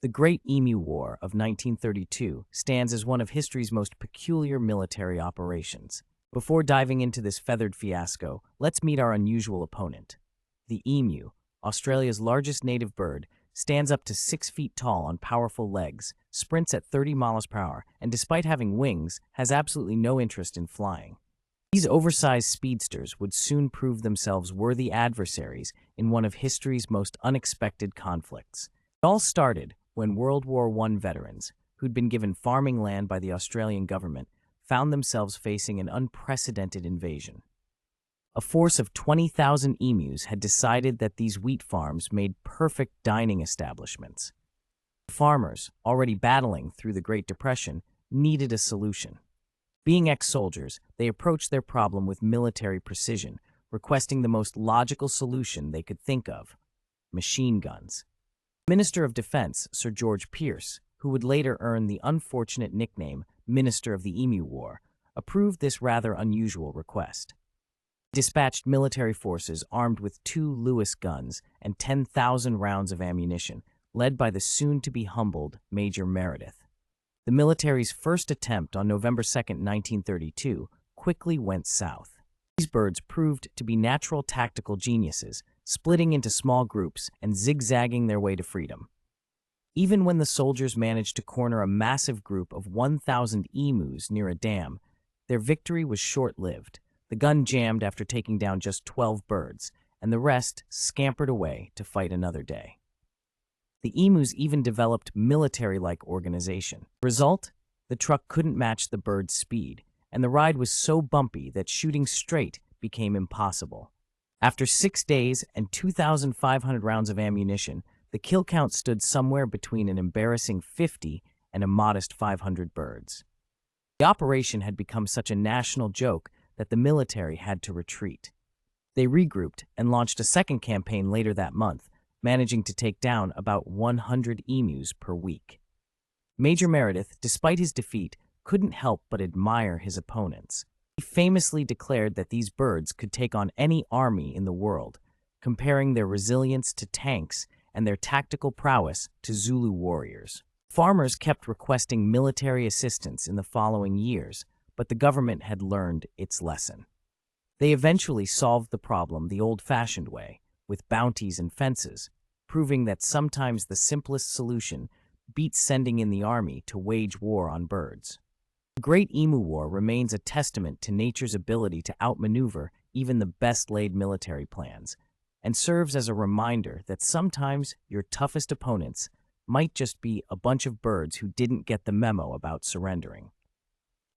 The Great Emu War of 1932 stands as one of history's most peculiar military operations. Before diving into this feathered fiasco, let's meet our unusual opponent. The emu, Australia's largest native bird, stands up to 6 feet tall on powerful legs, sprints at 30 miles per hour, and despite having wings, has absolutely no interest in flying. These oversized speedsters would soon prove themselves worthy adversaries in one of history's most unexpected conflicts. It all started when World War I veterans, who'd been given farming land by the Australian government, found themselves facing an unprecedented invasion. A force of 20,000 emus had decided that these wheat farms made perfect dining establishments. Farmers, already battling through the Great Depression, needed a solution. Being ex-soldiers, they approached their problem with military precision, requesting the most logical solution they could think of: machine guns. Minister of Defense, Sir George Pierce, who would later earn the unfortunate nickname Minister of the Emu War, approved this rather unusual request. He dispatched military forces armed with 2 Lewis guns and 10,000 rounds of ammunition, led by the soon-to-be humbled Major Meredith. The military's first attempt on November 2, 1932, quickly went south. These birds proved to be natural tactical geniuses, splitting into small groups and zigzagging their way to freedom. Even when the soldiers managed to corner a massive group of 1,000 emus near a dam, their victory was short-lived. The gun jammed after taking down just 12 birds, and the rest scampered away to fight another day. The emus even developed military-like organization. Result? The truck couldn't match the bird's speed, and the ride was so bumpy that shooting straight became impossible. After 6 days and 2,500 rounds of ammunition, the kill count stood somewhere between an embarrassing 50 and a modest 500 birds. The operation had become such a national joke that the military had to retreat. They regrouped and launched a second campaign later that month, managing to take down about 100 emus per week. Major Meredith, despite his defeat, couldn't help but admire his opponents. He famously declared that these birds could take on any army in the world, comparing their resilience to tanks and their tactical prowess to Zulu warriors. Farmers kept requesting military assistance in the following years, but the government had learned its lesson. They eventually solved the problem the old-fashioned way, with bounties and fences, proving that sometimes the simplest solution beats sending in the army to wage war on birds. The Great Emu War remains a testament to nature's ability to outmaneuver even the best-laid military plans, and serves as a reminder that sometimes your toughest opponents might just be a bunch of birds who didn't get the memo about surrendering.